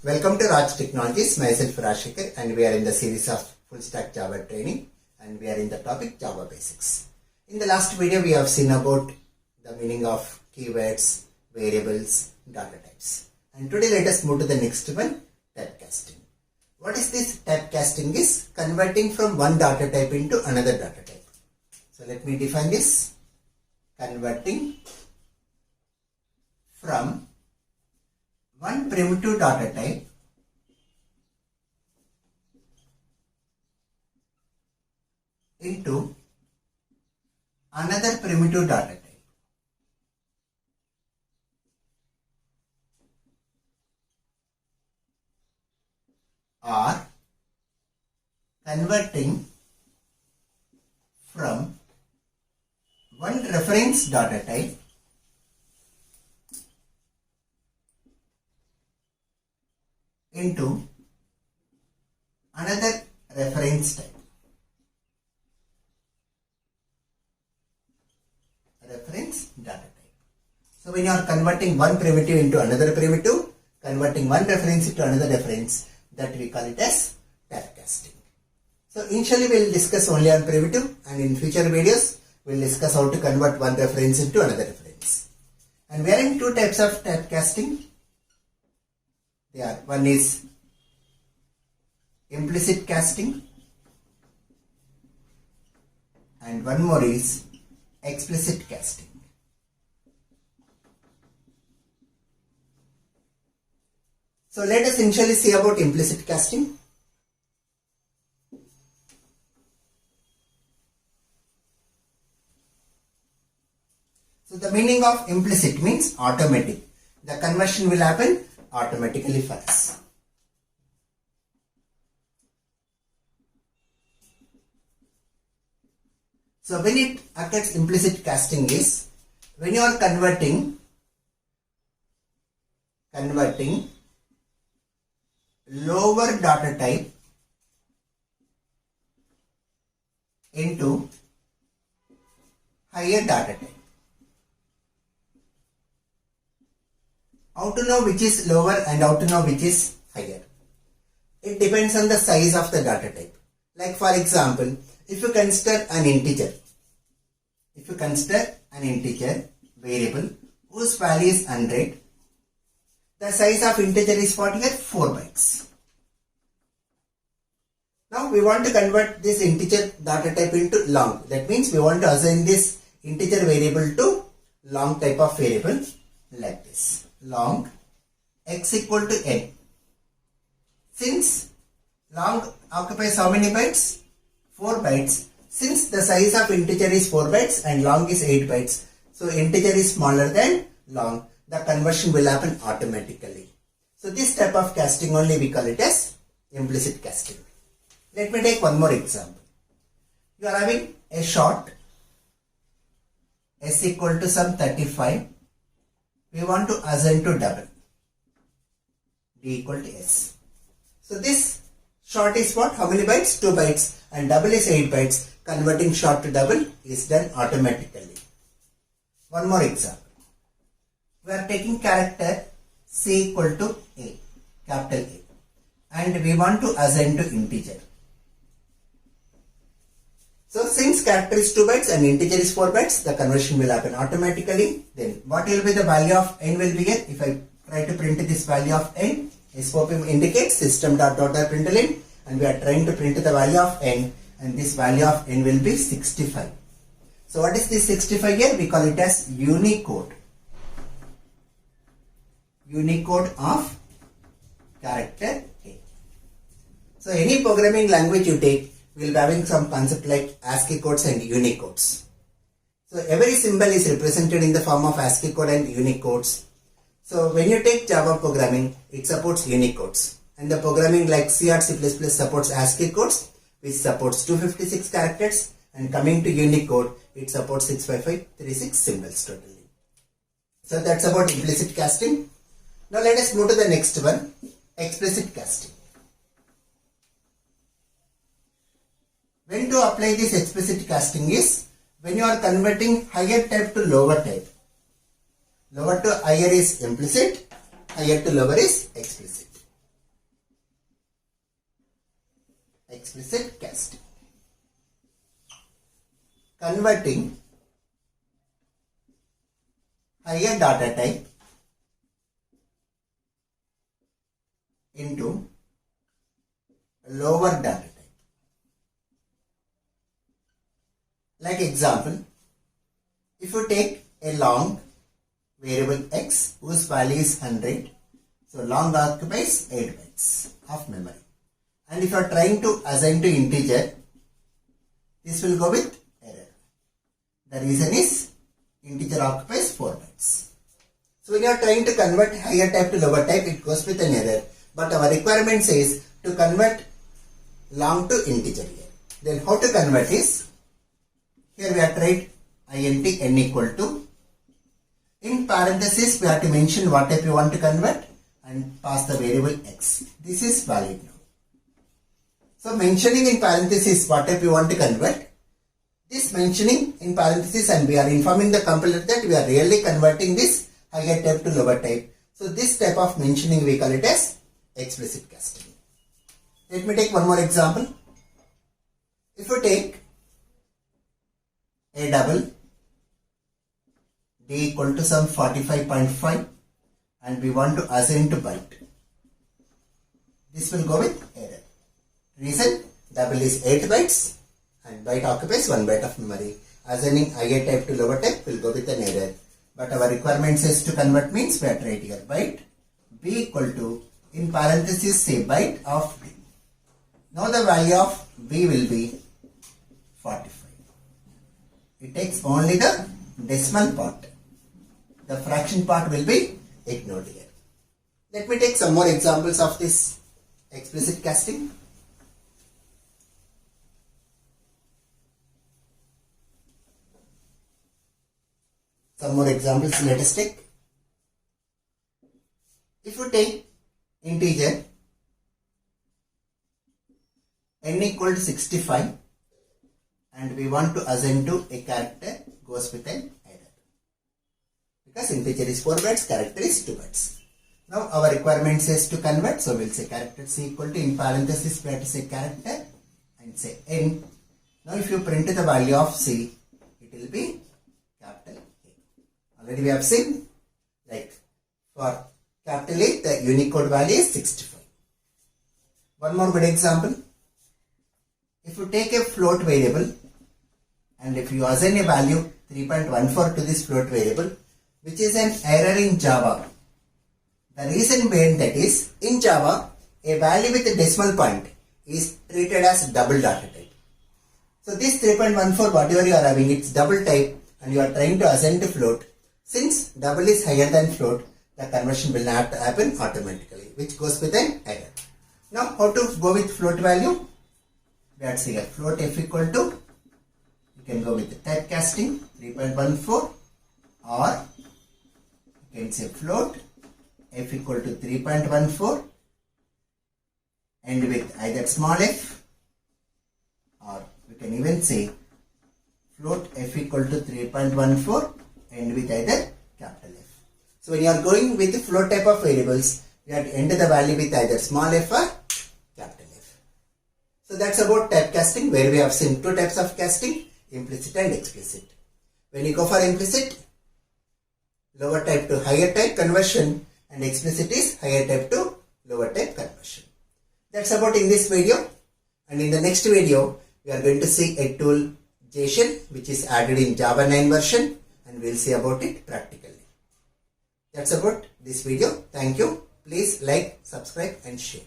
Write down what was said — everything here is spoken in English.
Welcome to Raj Technologies. Myself Rashikar, and we are in the series of full stack Java training, and we are in the topic Java basics. In the last video we have seen about the meaning of keywords, variables, data types, and today let us move to the next one, typecasting. What is this? Typecasting is converting from one data type into another data type. So let me define this. Converting from one primitive data type into another primitive data type. Or converting from one reference data type into another reference type. Reference data type. So when you are converting one primitive into another primitive, converting one reference into another reference, that we call it as typecasting. So initially we will discuss only on primitive, and in future videos we will discuss how to convert one reference into another reference. And we are in two types of typecasting. One is implicit casting and one more is explicit casting. So let us initially see about implicit casting. So the meaning of implicit means automatic. The conversion will happen automatically for us. So when it occurs, implicit casting is when you are converting lower data type into higher data type. How to know which is lower and how to know which is higher? It depends on the size of the data type. Like for example, if you consider an integer variable whose value is 100, the size of integer is what here? 4 bytes. Now we want to convert this integer data type into long. That means we want to assign this integer variable to long type of variable like this. Long x equal to n. Since long occupies how many bytes? 4 bytes. Since the size of integer is 4 bytes and long is 8 bytes, so integer is smaller than long, the conversion will happen automatically. So this type of casting only we call it as implicit casting. Let me take one more example. You are having a short s equal to some 35. We want to assign to double, d equal to s. So this short is what? How many bytes? 2 bytes, and double is 8 bytes. Converting short to double is done automatically. One more example. We are taking character c equal to a, capital A, and we want to assign to integer. So since character is 2 bytes and integer is 4 bytes, the conversion will happen automatically. Then what will be the value of n will be here? If I try to print this value of n, SPOP indicates system.out.println, and we are trying to print the value of n, and this value of n will be 65. So what is this 65 here? We call it as Unicode. Unicode of character A. So any programming language you take, we will be having some concept like ASCII codes and Unicodes. So every symbol is represented in the form of ASCII code and Unicodes. So when you take Java programming, it supports Unicodes. And the programming like C or C++ supports ASCII codes, which supports 256 characters, and coming to Unicode, it supports 65536 symbols totally. So that's about implicit casting. Now let us move to the next one, explicit casting. When to apply this explicit casting is when you are converting higher type to lower type. Lower to higher is implicit, higher to lower is explicit. explicit casting. Converting higher data type into lower data type. Like example, if you take a long variable x whose value is 100, so long occupies 8 bytes of memory. And if you are trying to assign to integer, this will go with error. The reason is integer occupies 4 bytes. So when you are trying to convert higher type to lower type, it goes with an error. But our requirement says to convert long to integer here. Then how to convert is, here we have tried int n equal to, in parenthesis we have to mention what type you want to convert and pass the variable x. This is valid now. So mentioning in parenthesis what type you want to convert, this mentioning in parenthesis, and we are informing the compiler that we are really converting this higher type to lower type. So this type of mentioning we call it as explicit casting. Let me take one more example. If you take a double d equal to some 45.5 and we want to assign to byte, this will go with error. Reason, double is 8 bytes and byte occupies 1 byte of memory. Assigning higher type to lower type will go with an error. But our requirement says to convert means we are right here byte b equal to, in parenthesis say byte of b. Now the value of b will be 45. It takes only the decimal part. The fraction part will be ignored here. Let me take some more examples of this explicit casting. Some more examples let us take. If you take integer n equal to 65 and we want to assign to a character, goes with an error. Because integer is 4 bytes, character is 2 bytes. Now our requirement says to convert, so we'll say character c equal to, in parenthesis we have to say character and say n. Now if you print the value of c, it will be capital A. Already we have seen, like for capital A, the Unicode value is 65. One more good example. If you take a float variable and if you assign a value 3.14 to this float variable, which is an error in Java. The reason behind that is, in Java, a value with a decimal point is treated as double data type. So this 3.14, whatever you are having, it's double type and you are trying to assign to float. Since double is higher than float, the conversion will not happen automatically, which goes with an error. Now how to go with float value? We have to say a float f equal to, you can go with the typecasting 3.14, or you can say float f equal to 3.14 and with either small f, or we can even say float f equal to 3.14 and with either capital F. So when you are going with the float type of variables, you have to enter the value with either small f or capital F. So that's about typecasting, where we have seen two types of casting, implicit and explicit. When you go for implicit, lower type to higher type conversion, and explicit is higher type to lower type conversion. That's about in this video, and in the next video we are going to see a tool JSON which is added in Java 9 version, and we'll see about it practically. That's about this video. Thank you. Please like, subscribe and share.